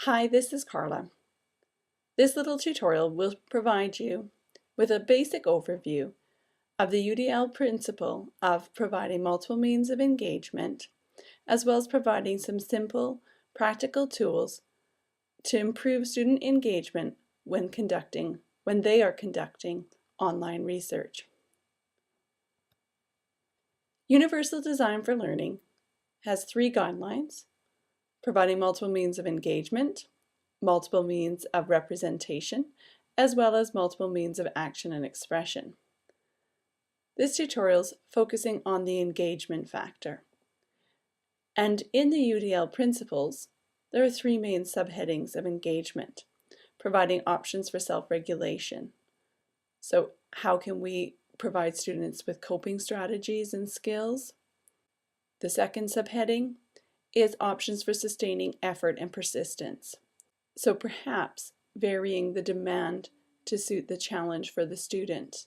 Hi, this is Carla. This little tutorial will provide you with a basic overview of the UDL principle of providing multiple means of engagement, as well as providing some simple, practical tools to improve student engagement when they are conducting online research. Universal Design for Learning has 3 guidelines: providing multiple means of engagement, multiple means of representation, as well as multiple means of action and expression. This tutorial is focusing on the engagement factor. And in the UDL principles, there are 3 main subheadings of engagement: providing options for self-regulation. So how can we provide students with coping strategies and skills? The second subheading is options for sustaining effort and persistence. So perhaps varying the demand to suit the challenge for the student.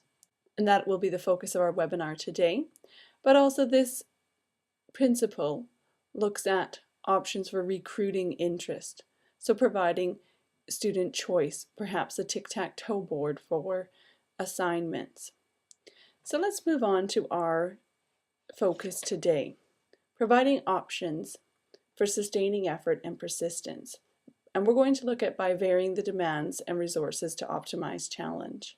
And that will be the focus of our webinar today. But also this principle looks at options for recruiting interest. So providing student choice, perhaps a tic-tac-toe board for assignments. So let's move on to our focus today: providing options for sustaining effort and persistence. And we're going to look at by varying the demands and resources to optimize challenge.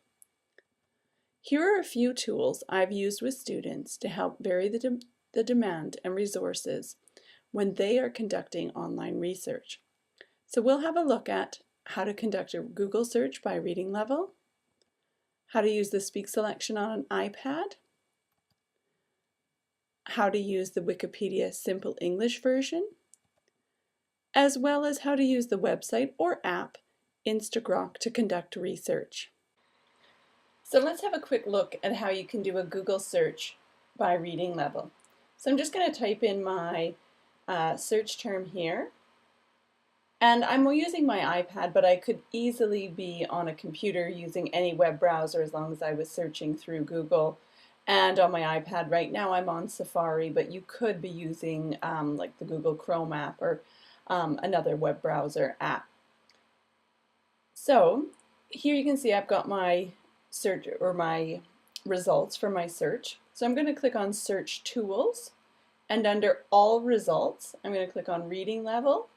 Here are a few tools I've used with students to help vary the demand and resources when they are conducting online research. So we'll have a look at how to conduct a Google search by reading level, how to use the Speak selection on an iPad, how to use the Wikipedia Simple English version, as well as how to use the website or app Instagrok to conduct research. So let's have a quick look at how you can do a Google search by reading level. So I'm just going to type in my search term here. And I'm using my iPad, but I could easily be on a computer using any web browser as long as I was searching through Google. And on my iPad right now I'm on Safari, but you could be using like the Google Chrome app or another web browser app. So here you can see I've got my search or my results for my search. So I'm going to click on Search Tools, and under All Results I'm going to click on Reading Level,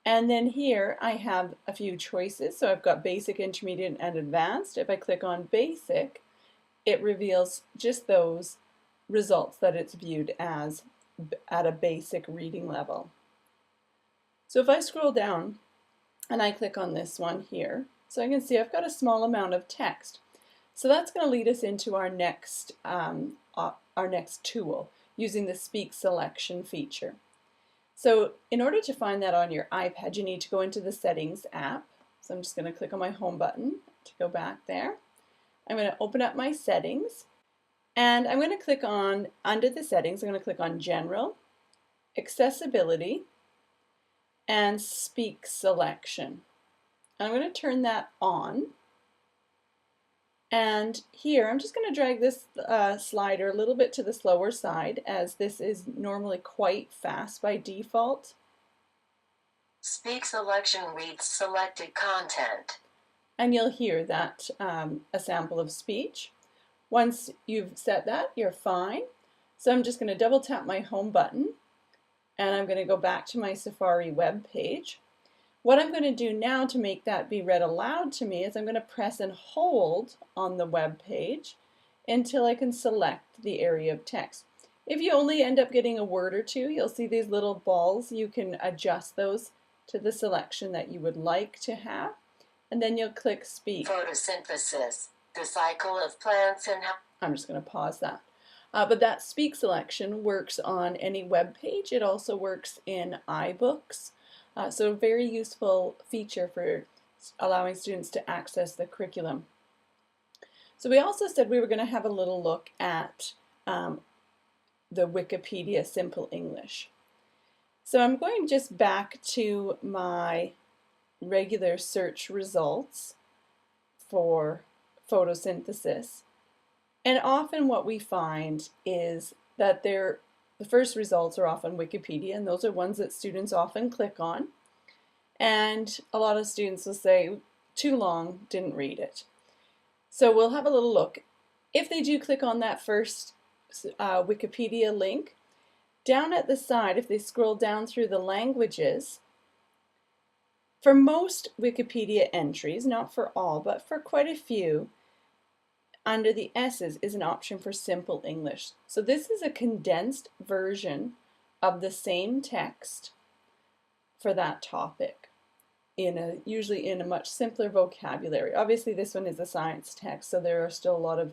and then here I have a few choices. So I've got Basic, Intermediate, and Advanced. If I click on Basic, it reveals just those results that it's viewed as at a basic reading level. So if I scroll down and I click on this one here, so I can see I've got a small amount of text. So that's going to lead us into our next tool, using the Speak selection feature. So in order to find that on your iPad, you need to go into the Settings app. So I'm just going to click on my home button to go back there. I'm going to open up my settings, and I'm going to click on, under the settings, I'm going to click on General, Accessibility, and Speak selection. I'm going to turn that on. And here I'm just going to drag this slider a little bit to the slower side, as this is normally quite fast by default. Speak selection reads selected content. And you'll hear that a sample of speech. Once you've set that, you're fine. So I'm just going to double tap my home button, and I'm going to go back to my Safari web page. What I'm going to do now to make that be read aloud to me is I'm going to press and hold on the web page until I can select the area of text. If you only end up getting a word or two, you'll see these little balls. You can adjust those to the selection that you would like to have, and then you'll click Speak. Photosynthesis, the cycle of plants and... I'm just going to pause that. But that Speak selection works on any web page. It also works in iBooks. So a very useful feature for allowing students to access the curriculum. So we also said we were going to have a little look at the Wikipedia Simple English. So I'm going just back to my regular search results for photosynthesis. And often what we find is that the first results are often Wikipedia, and those are ones that students often click on. and a lot of students will say, too long, didn't read it. So we'll have a little look. If they do click on that first Wikipedia link, down at the side, if they scroll down through the languages, for most Wikipedia entries, not for all, but for quite a few, under the S's is an option for simple English. So this is a condensed version of the same text for that topic, usually in a much simpler vocabulary. Obviously this one is a science text, so there are still a lot of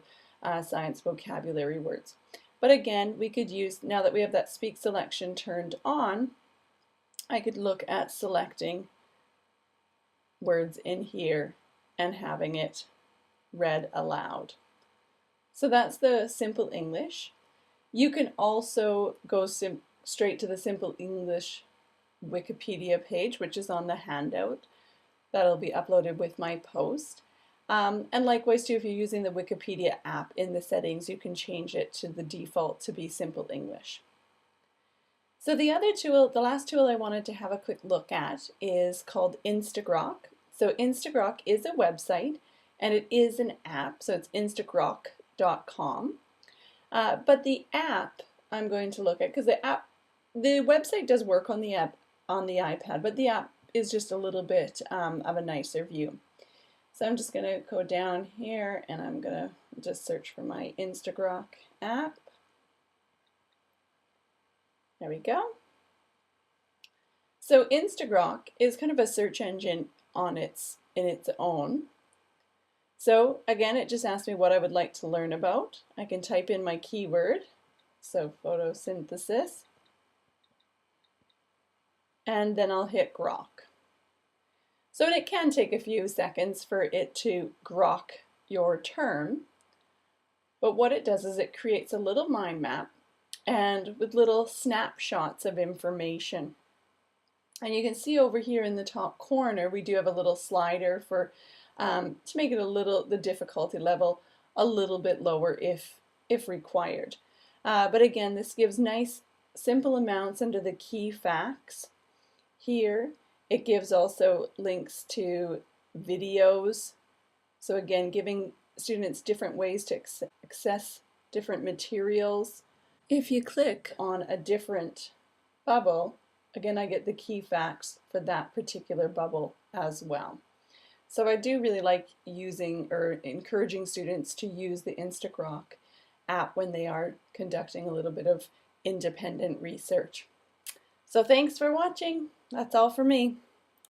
science vocabulary words. But again, we could use, now that we have that speak selection turned on, I could look at selecting words in here and having it read aloud. So that's the Simple English. You can also go straight to the Simple English Wikipedia page, which is on the handout. That'll be uploaded with my post. And likewise too, if you're using the Wikipedia app, in the settings you can change it to the default to be Simple English. So the other tool, the last tool I wanted to have a quick look at is called Instagrok. So Instagrok is a website and it is an app, so it's instagrok.com. But the app I'm going to look at, because the website does work on the app on the iPad, but the app is just a little bit of a nicer view. So I'm just going to go down here and I'm going to just search for my Instagrok app. There we go. So Instagrok is kind of a search engine in its own. So again, it just asks me what I would like to learn about. I can type in my keyword, so photosynthesis, and then I'll hit grok. So it can take a few seconds for it to grok your term, but what it does is it creates a little mind map and with little snapshots of information. And you can see over here in the top corner we do have a little slider for to make it the difficulty level a little bit lower if required. But again, this gives nice simple amounts under the key facts. Here it gives also links to videos. So again, giving students different ways to access different materials. If you click on a different bubble, again I get the key facts for that particular bubble as well. So I do really like using or encouraging students to use the Instagrok app when they are conducting a little bit of independent research. So thanks for watching. That's all for me.